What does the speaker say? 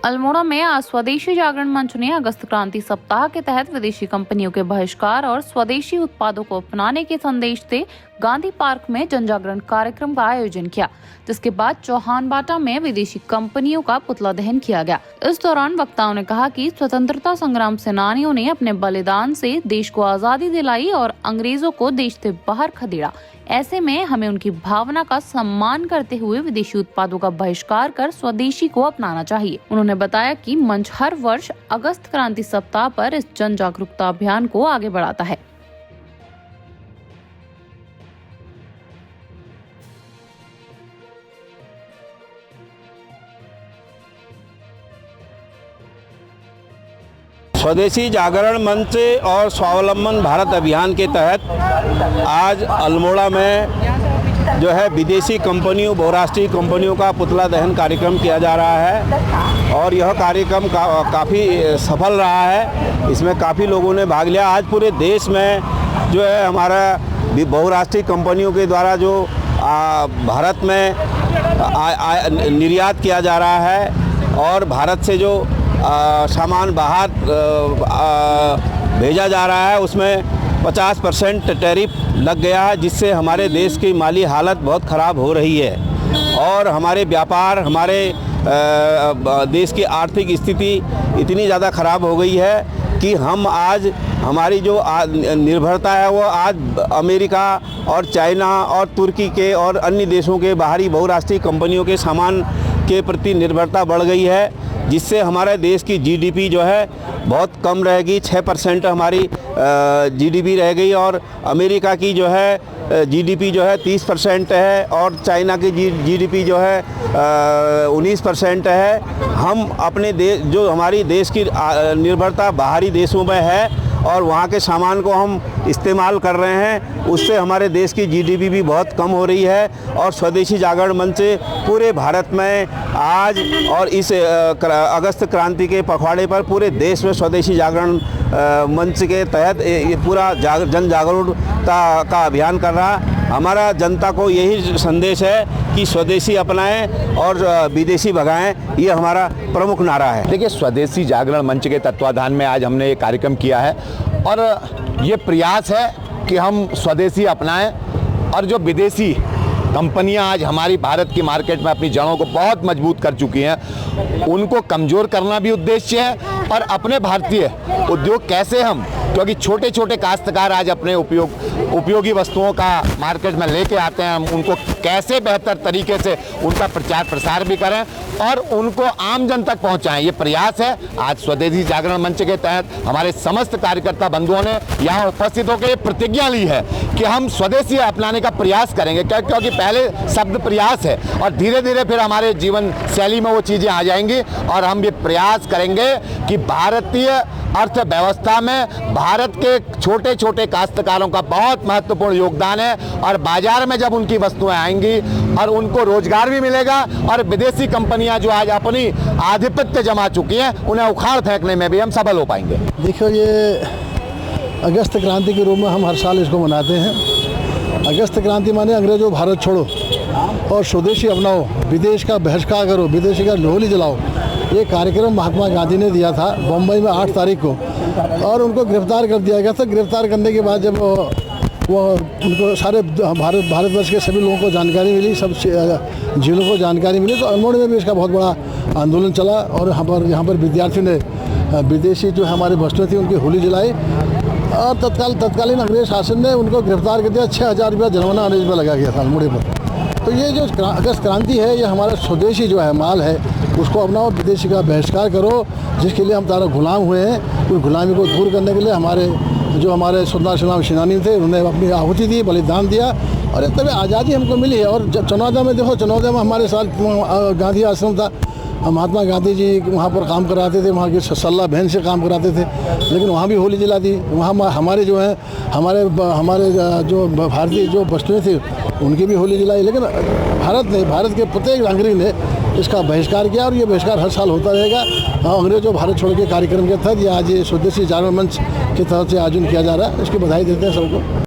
अल्मोड़ा में आज स्वदेशी जागरण मंच ने अगस्त क्रांति सप्ताह के तहत विदेशी कंपनियों के बहिष्कार और स्वदेशी उत्पादों को अपनाने के संदेश से गांधी पार्क में जन जागरण कार्यक्रम का आयोजन किया, जिसके बाद चौहानबाटा में विदेशी कंपनियों का पुतला दहन किया गया। इस दौरान वक्ताओं ने कहा कि स्वतंत्रता संग्राम सेनानियों ने अपने बलिदान से देश को आजादी दिलाई और अंग्रेजों को देश से बाहर खदेड़ा। ऐसे में हमें उनकी भावना का सम्मान करते हुए विदेशी उत्पादों का बहिष्कार कर स्वदेशी को अपनाना चाहिए। उन्होंने बताया कि मंच हर वर्ष अगस्त क्रांति सप्ताह पर इस जन जागरूकता अभियान को आगे बढ़ाता है। स्वदेशी जागरण मंच और स्वावलंबन भारत अभियान के तहत आज अल्मोड़ा में जो है विदेशी कंपनियों बहुराष्ट्रीय कंपनियों का पुतला दहन कार्यक्रम किया जा रहा है और यह कार्यक्रम काफ़ी सफल रहा है। इसमें काफ़ी लोगों ने भाग लिया। आज पूरे देश में जो है हमारा बहुराष्ट्रीय कंपनियों के द्वारा जो भारत में निर्यात किया जा रहा है और भारत से जो सामान बाहर भेजा जा रहा है उसमें 50% टैरिफ लग गया है, जिससे हमारे देश की माली हालत बहुत ख़राब हो रही है और हमारे व्यापार हमारे देश की आर्थिक स्थिति इतनी ज़्यादा ख़राब हो गई है कि हम आज हमारी जो निर्भरता है वो आज अमेरिका और चाइना और तुर्की के और अन्य देशों के बाहरी बहुराष्ट्रीय कंपनियों के सामान के प्रति निर्भरता बढ़ गई है, जिससे हमारे देश की जीडीपी जो है बहुत कम रहेगी। 6% हमारी जीडीपी रह गई और अमेरिका की जो है जीडीपी जो है 30% है और चाइना की जीडीपी जो है 19% है। हम अपने देश जो हमारी देश की निर्भरता बाहरी देशों में है और वहाँ के सामान को हम इस्तेमाल कर रहे हैं, उससे हमारे देश की जीडीपी भी बहुत कम हो रही है। और स्वदेशी जागरण मंच पूरे भारत में आज और इस अगस्त क्रांति के पखवाड़े पर पूरे देश में स्वदेशी जागरण मंच के तहत ये पूरा जन जागरूकता का अभियान कर रहा। हमारा जनता को यही संदेश है कि स्वदेशी अपनाएं और विदेशी भगाएं, ये हमारा प्रमुख नारा है। देखिए, स्वदेशी जागरण मंच के तत्वाधान में आज हमने ये कार्यक्रम किया है और ये प्रयास है कि हम स्वदेशी अपनाएं और जो विदेशी कंपनियां आज हमारी भारत की मार्केट में अपनी जड़ों को बहुत मजबूत कर चुकी हैं, उनको कमज़ोर करना भी उद्देश्य है। और अपने भारतीय उद्योग कैसे हम, क्योंकि छोटे छोटे काश्तकार आज अपने उपयोगी वस्तुओं का मार्केट में लेके आते हैं, हम उनको कैसे बेहतर तरीके से उनका प्रचार प्रसार भी करें और उनको आम जन तक पहुंचाएं, ये प्रयास है। आज स्वदेशी जागरण मंच के तहत हमारे समस्त कार्यकर्ता बंधुओं ने यहाँ उपस्थित होकर ये प्रतिज्ञा ली है कि हम स्वदेशी अपनाने का प्रयास करेंगे, क्योंकि पहले शब्द प्रयास है और धीरे धीरे फिर हमारे जीवन शैली में वो चीज़ें आ जाएंगी और हम ये प्रयास करेंगे कि भारतीय अर्थव्यवस्था में भारत के छोटे छोटे काश्तकारों का बहुत महत्वपूर्ण योगदान है और बाजार में जब उनकी वस्तुएं आएंगी और उनको रोजगार भी मिलेगा और विदेशी कंपनियां जो आज अपनी आधिपत्य जमा चुकी हैं उन्हें उखाड़ फेंकने में भी हम सफल हो पाएंगे। देखो, ये अगस्त क्रांति के रूप में हम हर साल इसको मनाते हैं। अगस्त क्रांति माने अंग्रेजों भारत छोड़ो और स्वदेशी अपनाओ, विदेश का बहिष्कार करो, विदेशी का लोहली जलाओ। ये कार्यक्रम महात्मा गांधी ने दिया था बम्बई में 8 तारीख को और उनको गिरफ्तार कर दिया गया था। गिरफ्तार करने के बाद जब वो उनको सारे भारतवर्ष के सभी लोगों को जानकारी मिली, सब जिलों को जानकारी मिली, तो अल्मोड़ा में भी इसका बहुत बड़ा आंदोलन चला और यहाँ पर विद्यार्थियों ने विदेशी जो हमारी वस्तुएँ थी उनकी होली जलाई और तत्कालीन अंग्रेज शासन ने उनको गिरफ्तार कर दिया। 6000 रुपया जुर्माना अंग्रेज पर लगा गया था अल्मोड़े पर। तो ये जो अगस्त क्रांति है, ये हमारा स्वदेशी जो है माल है उसको अपनाओ, विदेशी का बहिष्कार करो, जिसके लिए हम तारा गुलाम हुए हैं। उस गुलामी को दूर करने के लिए हमारे स्वतंत्रता संग्राम सेनानी थे, उन्होंने अपनी आहुति दी, बलिदान दिया और तब आज़ादी हमको मिली है। और चनौदा में देखो, चनौदा में हमारे साथ गांधी आश्रम था, महात्मा गांधी जी वहाँ पर काम कराते थे, वहाँ की सल्ला बहन से काम कराते थे, लेकिन वहाँ भी होली जला दी। वहाँ हमारे जो है हमारे जो भारतीय जो वस्तुएँ थी उनकी भी होली जलाई। लेकिन भारत के प्रत्येक नागरिक ने इसका बहिष्कार किया और ये बहिष्कार हर साल होता रहेगा। अंग्रेजों भारत छोड़ के कार्यक्रम के तहत ये आज ये स्वदेशी जागरण मंच के तहत से आयोजन किया जा रहा है। इसकी बधाई देते हैं सबको।